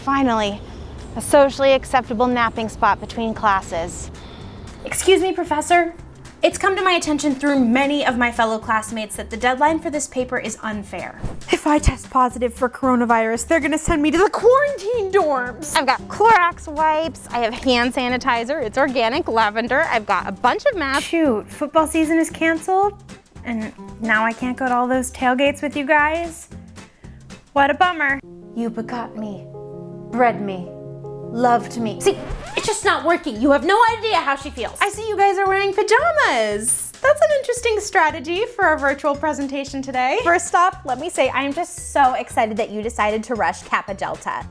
Finally, a socially acceptable napping spot between classes. Excuse me, Professor. It's come to my attention through many of my fellow classmates that the deadline for this paper is unfair. If I test positive for coronavirus, they're gonna send me to the quarantine dorms. I've got Clorox wipes, I have hand sanitizer, it's organic lavender, I've got a bunch of masks. Shoot, football season is canceled, and now I can't go to all those tailgates with you guys. What a bummer. You begot me, bred me, loved me. See, it's just not working. You have no idea how she feels. I see you guys are wearing pajamas. That's an interesting strategy for our virtual presentation today. First off, let me say I'm just so excited that you decided to rush Kappa Delta.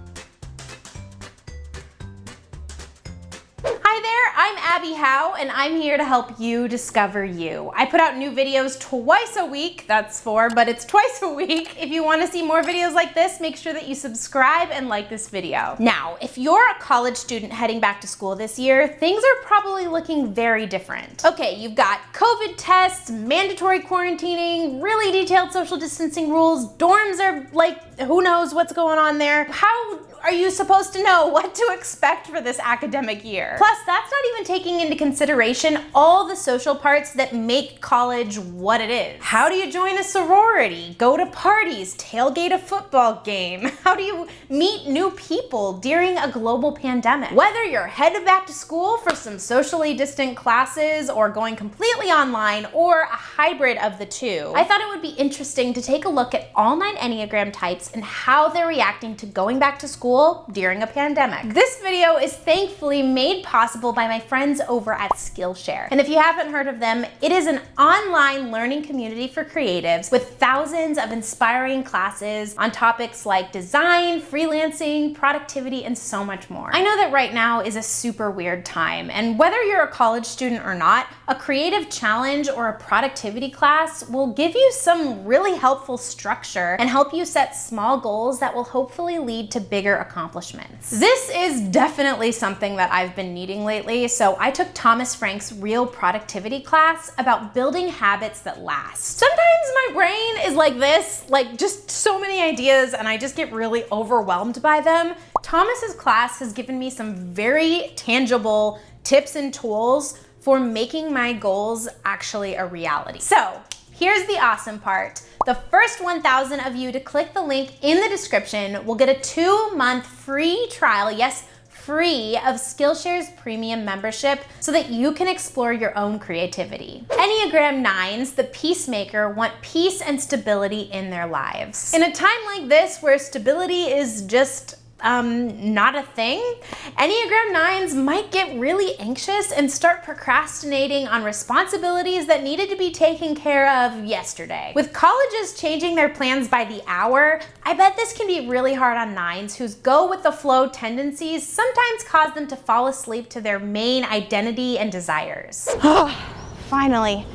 Hi there, I'm Abbey Howe, and I'm here to help you discover you. I put out new videos twice a week, that's 4, but it's twice a week. If you want to see more videos like this, make sure that you subscribe and like this video. Now, if you're a college student heading back to school this year, things are probably looking very different. Okay, you've got COVID tests, mandatory quarantining, really detailed social distancing rules, dorms are like, who knows what's going on there. How are you supposed to know what to expect for this academic year? Plus, that's not even taking into consideration all the social parts that make college what it is. How do you join a sorority, go to parties, tailgate a football game? How do you meet new people during a global pandemic? Whether you're headed back to school for some socially distant classes or going completely online or a hybrid of the two, I thought it would be interesting to take a look at all 9 Enneagram types and how they're reacting to going back to school during a pandemic. This video is thankfully made possible by my friends over at Skillshare. And if you haven't heard of them, it is an online learning community for creatives with thousands of inspiring classes on topics like design, freelancing, productivity, and so much more. I know that right now is a super weird time, and whether you're a college student or not, a creative challenge or a productivity class will give you some really helpful structure and help you set small goals that will hopefully lead to bigger accomplishments. This is definitely something that I've been needing lately, so I took Thomas Frank's Real Productivity class about building habits that last. Sometimes my brain is like this, like just so many ideas, and I just get really overwhelmed by them. Thomas's class has given me some very tangible tips and tools for making my goals actually a reality. So here's the awesome part. The first 1,000 of you to click the link in the description will get a 2-month free trial, yes, free, of Skillshare's premium membership so that you can explore your own creativity. Enneagram 9s, the peacemaker, want peace and stability in their lives. In a time like this where stability is just not a thing, Enneagram 9s might get really anxious and start procrastinating on responsibilities that needed to be taken care of yesterday. With colleges changing their plans by the hour, I bet this can be really hard on 9s whose go with the flow tendencies sometimes cause them to fall asleep to their main identity and desires. Finally,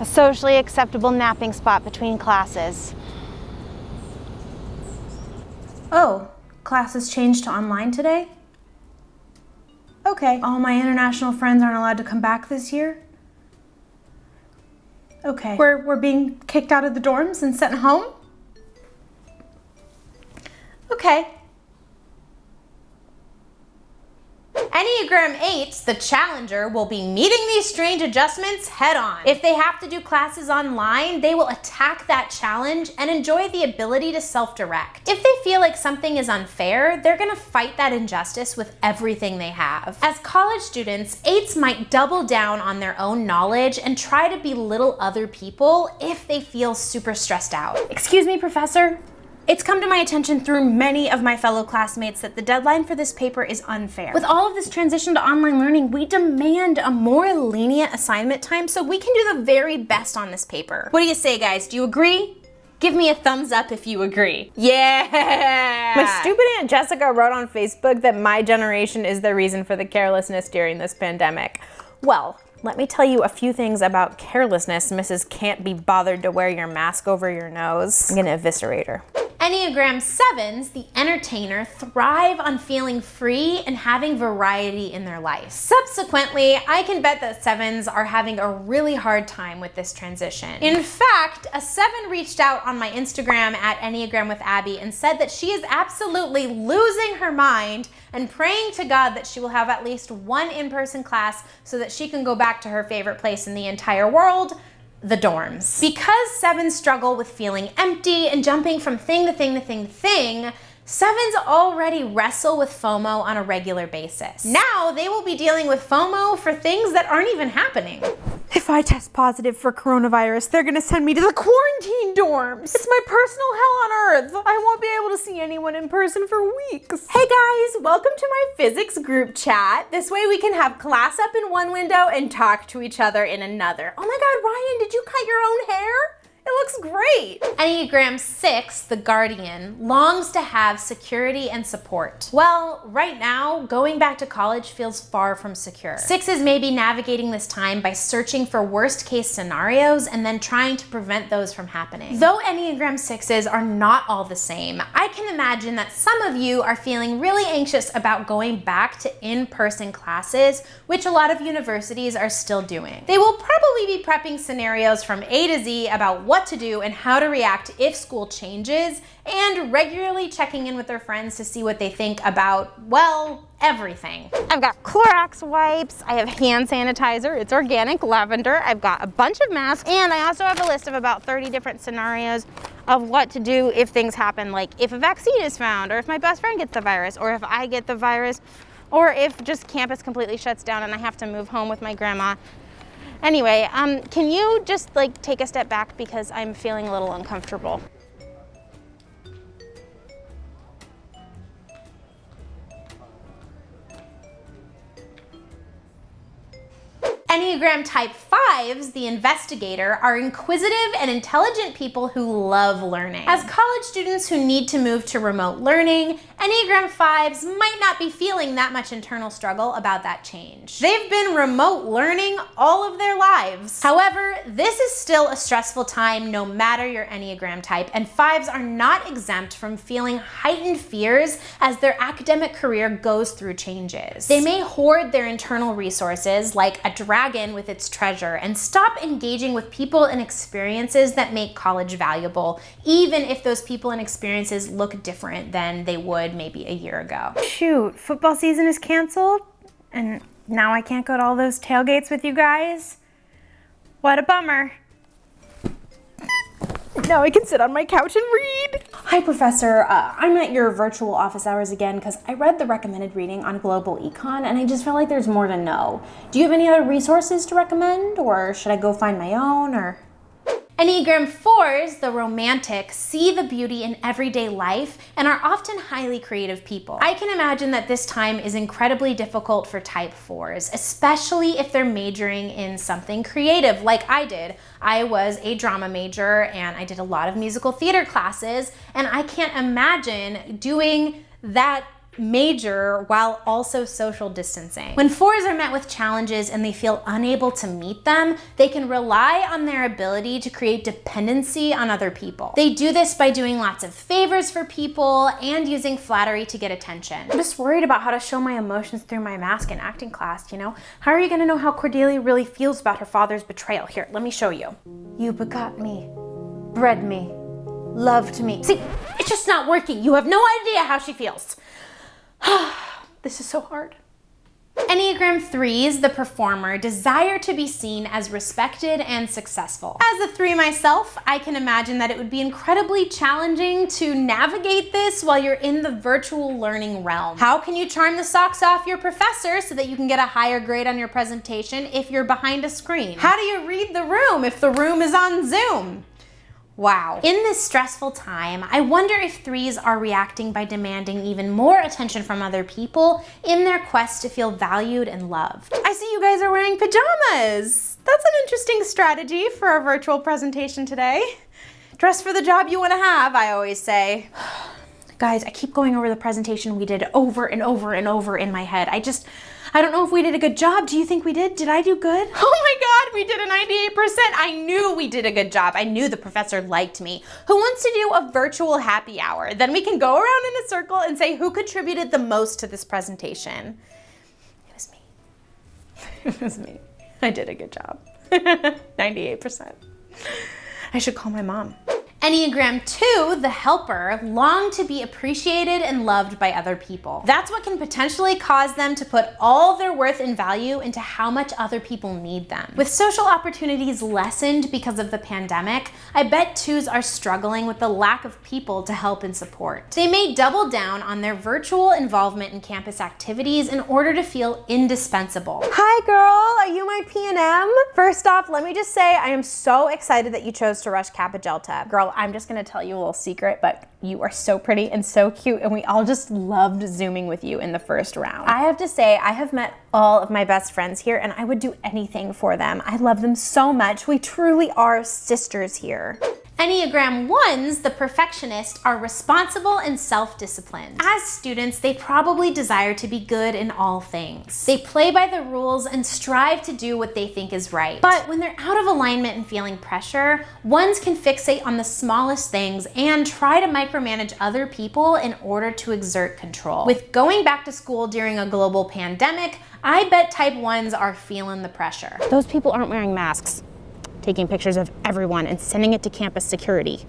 a socially acceptable napping spot between classes. Oh. Classes changed to online today? Okay. All my international friends aren't allowed to come back this year? Okay. We're being kicked out of the dorms and sent home? Okay. Enneagram 8s, the challenger, will be meeting these strange adjustments head on. If they have to do classes online, they will attack that challenge and enjoy the ability to self-direct. If they feel like something is unfair, they're gonna fight that injustice with everything they have. As college students, 8s might double down on their own knowledge and try to belittle other people if they feel super stressed out. Excuse me, Professor. It's come to my attention through many of my fellow classmates that the deadline for this paper is unfair. With all of this transition to online learning, we demand a more lenient assignment time so we can do the very best on this paper. What do you say, guys? Do you agree? Give me a thumbs up if you agree. Yeah! My stupid Aunt Jessica wrote on Facebook that my generation is the reason for the carelessness during this pandemic. Well, Let me tell you a few things about carelessness, Mrs. Can't Be Bothered to Wear Your Mask Over Your Nose. I'm gonna eviscerate her. Enneagram 7s, the entertainer, thrive on feeling free and having variety in their life. Subsequently, I can bet that 7s are having a really hard time with this transition. In fact, a 7 reached out on my Instagram at Enneagram with Abby and said that she is absolutely losing her mind and praying to God that she will have at least one in-person class so that she can go back to her favorite place in the entire world, the dorms. Because 7s struggle with feeling empty and jumping from thing to thing to thing to thing, 7s already wrestle with FOMO on a regular basis. Now they will be dealing with FOMO for things that aren't even happening. If I test positive for coronavirus, they're gonna send me to the quarantine dorms. It's my personal hell on earth. I won't be able to see anyone in person for weeks. Hey guys, welcome to my physics group chat. This way we can have class up in one window and talk to each other in another. Oh my God, Ryan, did you cut your own hair? It looks great. Enneagram 6, the guardian, longs to have security and support. Well, right now, going back to college feels far from secure. 6s may be navigating this time by searching for worst case scenarios and then trying to prevent those from happening. Though Enneagram 6s are not all the same, I can imagine that some of you are feeling really anxious about going back to in-person classes, which a lot of universities are still doing. They will probably be prepping scenarios from A to Z about what to do and how to react if school changes, and regularly checking in with their friends to see what they think about, well, everything. I've got Clorox wipes, I have hand sanitizer, it's organic lavender, I've got a bunch of masks, and I also have a list of about 30 different scenarios of what to do if things happen, like if a vaccine is found, or if my best friend gets the virus, or if I get the virus, or if just campus completely shuts down and I have to move home with my grandma. Anyway, can you just take a step back because I'm feeling a little uncomfortable. Enneagram Type 5s, the investigator, are inquisitive and intelligent people who love learning. As college students who need to move to remote learning, Enneagram 5s might not be feeling that much internal struggle about that change. They've been remote learning all of their lives. However, this is still a stressful time no matter your Enneagram type, and 5s are not exempt from feeling heightened fears as their academic career goes through changes. They may hoard their internal resources like a dragon with its treasure and stop engaging with people and experiences that make college valuable, even if those people and experiences look different than they would maybe a year ago. Shoot, football season is canceled, and now I can't go to all those tailgates with you guys. What a bummer. Now I can sit on my couch and read. Hi, Professor. I'm at your virtual office hours again because I read the recommended reading on global econ and I just feel like there's more to know. Do you have any other resources to recommend, or should I go find my own, or? Enneagram 4s, the romantic, see the beauty in everyday life and are often highly creative people. I can imagine that this time is incredibly difficult for Type 4s, especially if they're majoring in something creative like I did. I was a drama major and I did a lot of musical theater classes, and I can't imagine doing that major while also social distancing. When 4s are met with challenges and they feel unable to meet them, they can rely on their ability to create dependency on other people. They do this by doing lots of favors for people and using flattery to get attention. I'm just worried about how to show my emotions through my mask in acting class, you know? How are you gonna know how Cordelia really feels about her father's betrayal? Here, let me show you. You begot me, bred me, loved me. See, it's just not working. You have no idea how she feels. This is so hard. Enneagram 3s, the performer, desire to be seen as respected and successful. As a 3 myself, I can imagine that it would be incredibly challenging to navigate this while you're in the virtual learning realm. How can you charm the socks off your professor so that you can get a higher grade on your presentation if you're behind a screen? How do you read the room if the room is on Zoom? Wow. In this stressful time, I wonder if 3s are reacting by demanding even more attention from other people in their quest to feel valued and loved. I see you guys are wearing pajamas. That's an interesting strategy for our virtual presentation today. Dress for the job you want to have, I always say. Guys, I keep going over the presentation we did over and over and over in my head. I don't know if we did a good job. Do you think we did? Did I do good? Oh my God, we did a 98%. I knew we did a good job. I knew the professor liked me. Who wants to do a virtual happy hour? Then we can go around in a circle and say who contributed the most to this presentation. It was me. It was me. I did a good job. 98%. I should call my mom. Enneagram 2, the helper, long to be appreciated and loved by other people. That's what can potentially cause them to put all their worth and value into how much other people need them. With social opportunities lessened because of the pandemic, I bet 2s are struggling with the lack of people to help and support. They may double down on their virtual involvement in campus activities in order to feel indispensable. Hi girl, are you my P&M? First off, let me just say I am so excited that you chose to rush Kappa Delta. Girl, I'm just gonna tell you a little secret, but you are so pretty and so cute, and we all just loved Zooming with you in the first round. I have to say, I have met all of my best friends here, and I would do anything for them. I love them so much. We truly are sisters here. Enneagram 1s, the perfectionist, are responsible and self-disciplined. As students, they probably desire to be good in all things. They play by the rules and strive to do what they think is right. But when they're out of alignment and feeling pressure, 1s can fixate on the smallest things and try to micromanage other people in order to exert control. With going back to school during a global pandemic, I bet type 1s are feeling the pressure. Those people aren't wearing masks, taking pictures of everyone and sending it to campus security.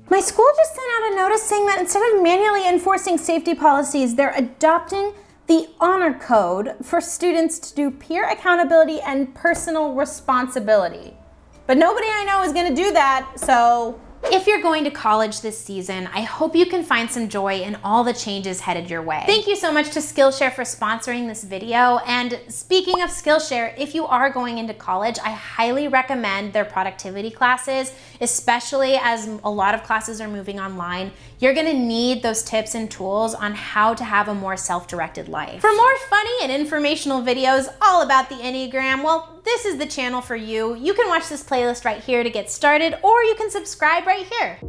My school just sent out a notice saying that instead of manually enforcing safety policies, they're adopting the honor code for students to do peer accountability and personal responsibility. But nobody I know is gonna do that, so. If you're going to college this season, I hope you can find some joy in all the changes headed your way. Thank you so much to Skillshare for sponsoring this video. And speaking of Skillshare, if you are going into college, I highly recommend their productivity classes, especially as a lot of classes are moving online. You're gonna need those tips and tools on how to have a more self-directed life. For more funny and informational videos all about the Enneagram, well, this is the channel for you. You can watch this playlist right here to get started, or you can subscribe right here.